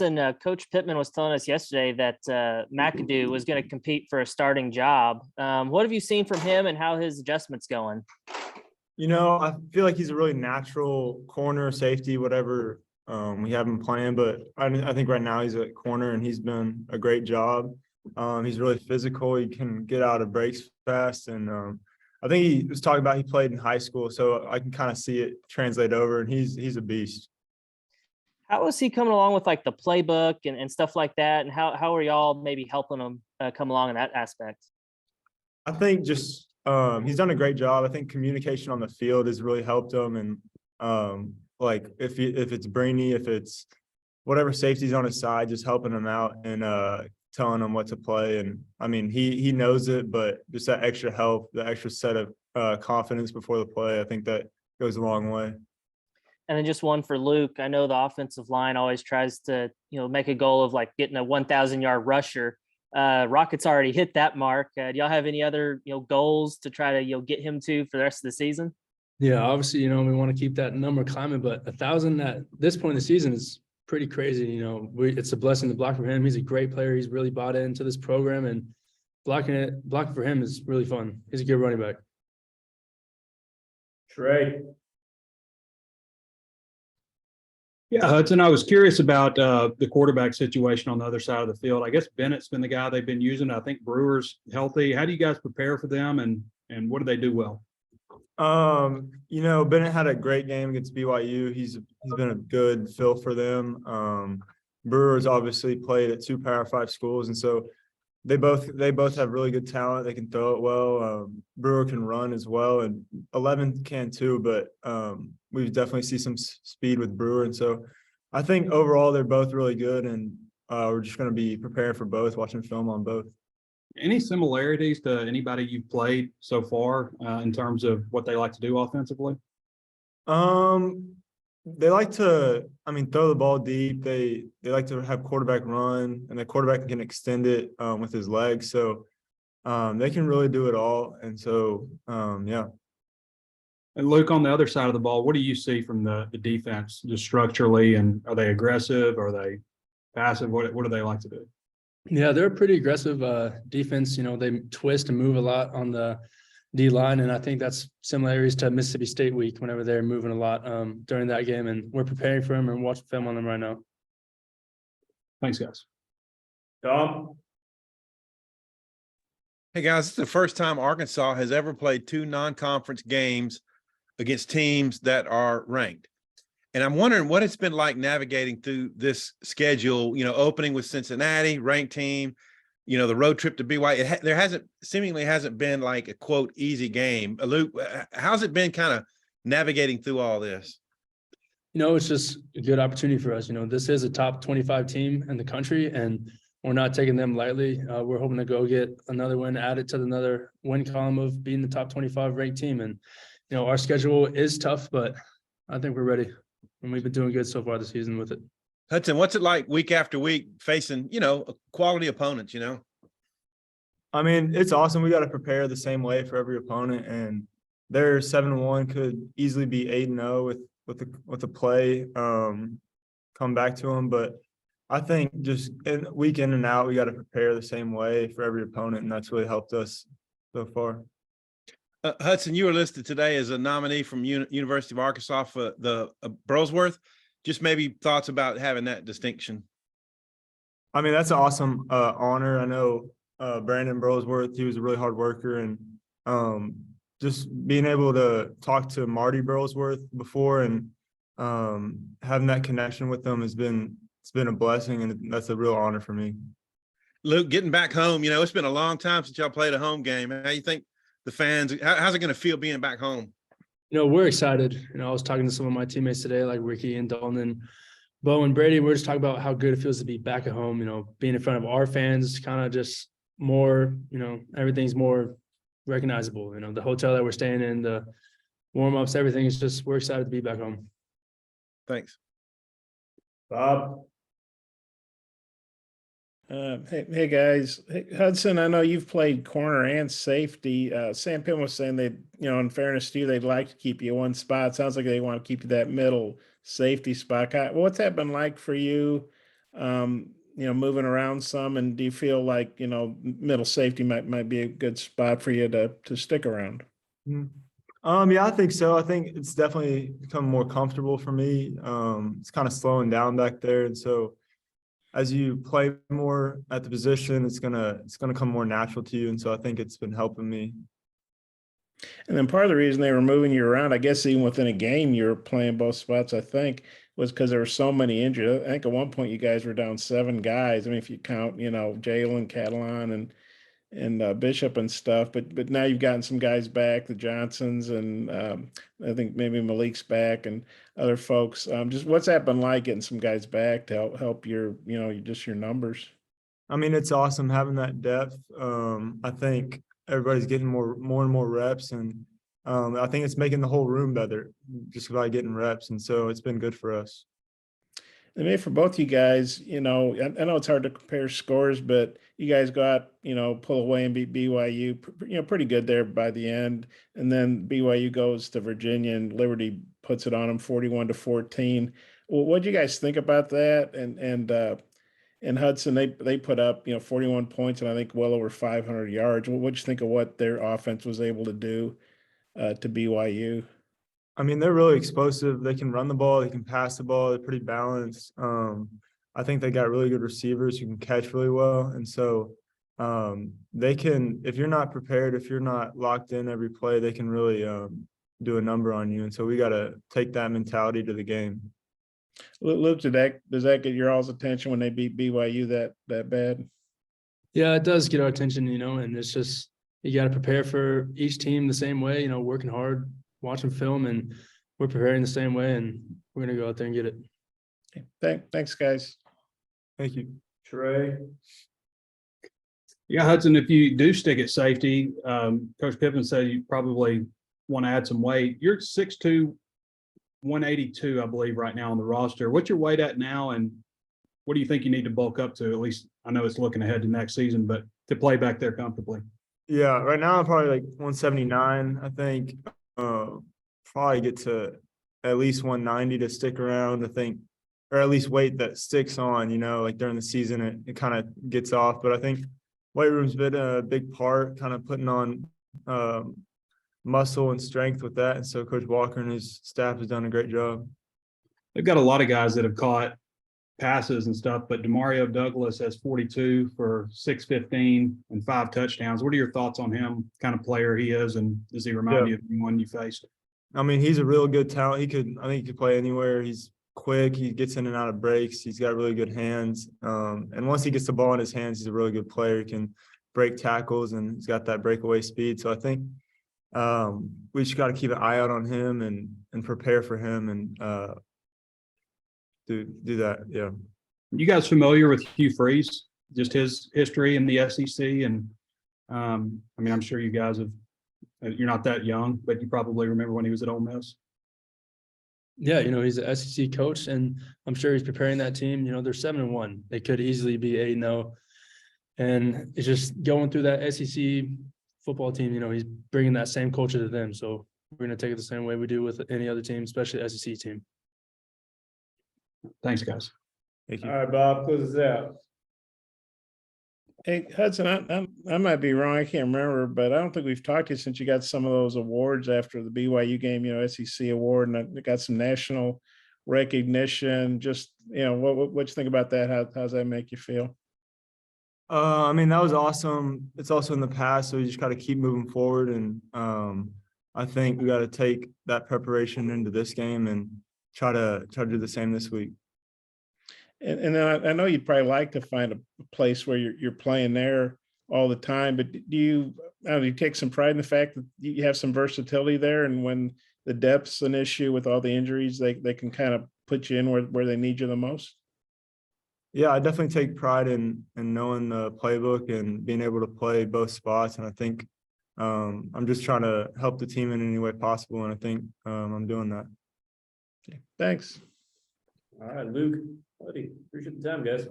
And Coach Pittman was telling us yesterday that McAdoo was going to compete for a starting job. What have you seen from him and how his adjustments going? I feel like he's a really natural corner, safety, whatever we have him playing. But I think right now he's at corner and he's been a great job. He's really physical. He can get out of breaks fast. And I think he was talking about he played in high school. So I can kind of see it translate over, and he's a beast. How is he coming along with like the playbook and stuff like that? And how are y'all maybe helping him come along in that aspect? I think just he's done a great job. I think communication on the field has really helped him. And like if it's Brainy, if it's whatever safety's on his side, just helping him out and telling him what to play. And I mean, he knows it, but just that extra help, the extra set of confidence before the play, I think that goes a long way. And then just one for Luke. I know the offensive line always tries to, make a goal of like getting a 1,000-yard rusher. Rockets already hit that mark. Do y'all have any other, goals to try to, get him to for the rest of the season? Yeah, obviously, we want to keep that number climbing, but 1,000 at this point in the season is pretty crazy. It's a blessing to block for him. He's a great player. He's really bought into this program, and blocking for him is really fun. He's a good running back. Trey. Yeah, Hudson, I was curious about the quarterback situation on the other side of the field. I guess Bennett's been the guy they've been using. I think Brewer's healthy. How do you guys prepare for them, and what do they do well? Bennett had a great game against BYU. He's been a good fill for them. Brewer's obviously played at 2 Power 5 schools, and so they both have really good talent. They can throw it well. Brewer can run as well, and 11 can too. But we definitely see some speed with Brewer, and so I think overall they're both really good, and we're just going to be preparing for both, watching film on both. Any similarities to anybody you've played so far in terms of what they like to do offensively? They like to, throw the ball deep. They like to have quarterback run, and the quarterback can extend it with his legs. So they can really do it all. And so, yeah. And Luke, on the other side of the ball, what do you see from the defense just structurally? And are they aggressive? Are they passive? What do they like to do? Yeah, they're a pretty aggressive defense. They twist and move a lot on the D line, and I think that's similarities to Mississippi State week whenever they're moving a lot during that game. And we're preparing for them and watching film on them right now. Thanks, guys. Tom. Hey guys, it's the first time Arkansas has ever played 2 non-conference games against teams that are ranked. And I'm wondering what it's been like navigating through this schedule, opening with Cincinnati, ranked team, the road trip to BYU. There seemingly hasn't been like a quote easy game. Luke, how's it been kind of navigating through all this? It's just a good opportunity for us. This is a top 25 team in the country, and we're not taking them lightly. We're hoping to go get another win, add it to another win column of being the top 25 ranked team. And, our schedule is tough, but I think we're ready. And we've been doing good so far this season with it. Hudson, what's it like week after week facing, quality opponents, It's awesome. We got to prepare the same way for every opponent, and their 7-1 could easily be 8-0 with the play come back to them. But I think just week in and out, we got to prepare the same way for every opponent, and that's really helped us so far. Hudson, you were listed today as a nominee from University of Arkansas for the Burlsworth. Just maybe thoughts about having that distinction. That's an awesome honor. I know Brandon Burlsworth, he was a really hard worker, and just being able to talk to Marty Burlsworth before and having that connection with them it's been a blessing, and that's a real honor for me. Luke, getting back home, it's been a long time since y'all played a home game. How you think the fans, how's it going to feel being back home? We're excited. I was talking to some of my teammates today, like Ricky and Dalton and Bo and Brady. We're just talking about how good it feels to be back at home, being in front of our fans, kind of just more, everything's more recognizable. The hotel that we're staying in, the warm-ups, everything is just, we're excited to be back home. Thanks. Bob. Hey guys. Hey, Hudson, I know you've played corner and safety. Sam Pittman was saying that, in fairness to you, they'd like to keep you one spot. Sounds like they want to keep you that middle safety spot. What's that been like for you? moving around some? And do you feel like, middle safety might be a good spot for you to stick around? Mm. Yeah, I think so. I think it's definitely become more comfortable for me. It's kind of slowing down back there. And so as you play more at the position, it's gonna come more natural to you. And so I think it's been helping me. And then part of the reason they were moving you around, I guess even within a game, you were playing both spots, I think, was because there were so many injured. I think at one point you guys were down 7 guys. I mean, if you count, Jalen, Catalan, and Bishop and stuff, but now you've gotten some guys back, the Johnsons, and I think maybe Malik's back and other folks. Just what's that been like getting some guys back to help your, just your numbers? I mean, it's awesome having that depth. I think everybody's getting more and more reps, and I think it's making the whole room better just by getting reps. And so it's been good for us. And maybe for both you guys, I know it's hard to compare scores, but you guys go out, pull away and beat BYU, pretty good there by the end. And then BYU goes to Virginia and Liberty puts it on them 41-14. Well, what do you guys think about that? And Hudson, they put up, 41 points and I think well over 500 yards. What'd you think of what their offense was able to do to BYU? I mean, they're really explosive. They can run the ball, they can pass the ball, they're pretty balanced. I think they got really good receivers who can catch really well. And so they can, if you're not prepared, if you're not locked in every play, they can really do a number on you. And so we got to take that mentality to the game. Luke, does that get your all's attention when they beat BYU that bad? Yeah, it does get our attention, and it's just you got to prepare for each team the same way, working hard, watching film, and we're preparing the same way, and we're going to go out there and get it. Okay. Thanks, guys. Thank you. Trey. Yeah, Hudson, if you do stick at safety, Coach Pippen said you probably want to add some weight. You're 6'2", 182, I believe, right now on the roster. What's your weight at now, and what do you think you need to bulk up to? At least I know it's looking ahead to next season, but to play back there comfortably. Yeah, right now I'm probably like 179. I think probably get to at least 190 to stick around. I think, or at least weight that sticks on. Like during the season, it kind of gets off. But I think weight room's been a big part, kind of putting on muscle and strength with that. And so Coach Walker and his staff has done a great job. They've got a lot of guys that have caught passes and stuff, but Demario Douglas has 42 for 615 and 5 touchdowns. What are your thoughts on him, kind of player he is, and does he remind you of anyone you faced? I mean, he's a real good talent. I think he could play anywhere. He's quick. He gets in and out of breaks. He's got really good hands. And once he gets the ball in his hands, he's a really good player. He can break tackles and he's got that breakaway speed. So I think we just got to keep an eye out on him and prepare for him and do that. Yeah. You guys familiar with Hugh Freeze, just his history in the SEC? And I mean, I'm sure you guys you're not that young, but you probably remember when he was at Ole Miss. Yeah, he's an SEC coach, and I'm sure he's preparing that team. They're 7-1. They could easily be 8-0. And it's just going through that SEC football team, he's bringing that same culture to them. So we're going to take it the same way we do with any other team, especially the SEC team. Thanks, guys. Thank you. All right, Bob, close us out. Hey, Hudson, I might be wrong. I can't remember, but I don't think we've talked to you since you got some of those awards after the BYU game, SEC award, and I got some national recognition. Just, what you think about that? How's that make you feel? I mean, that was awesome. It's also in the past, so we just got to keep moving forward. And I think we got to take that preparation into this game and try to do the same this week. And then I know you'd probably like to find a place where you're playing there all the time, but do you take some pride in the fact that you have some versatility there, and when the depth's an issue with all the injuries, they can kind of put you in where they need you the most? Yeah, I definitely take pride in knowing the playbook and being able to play both spots. And I think I'm just trying to help the team in any way possible, and I think I'm doing that. Okay, thanks. All right, Luke, buddy, appreciate the time, guys.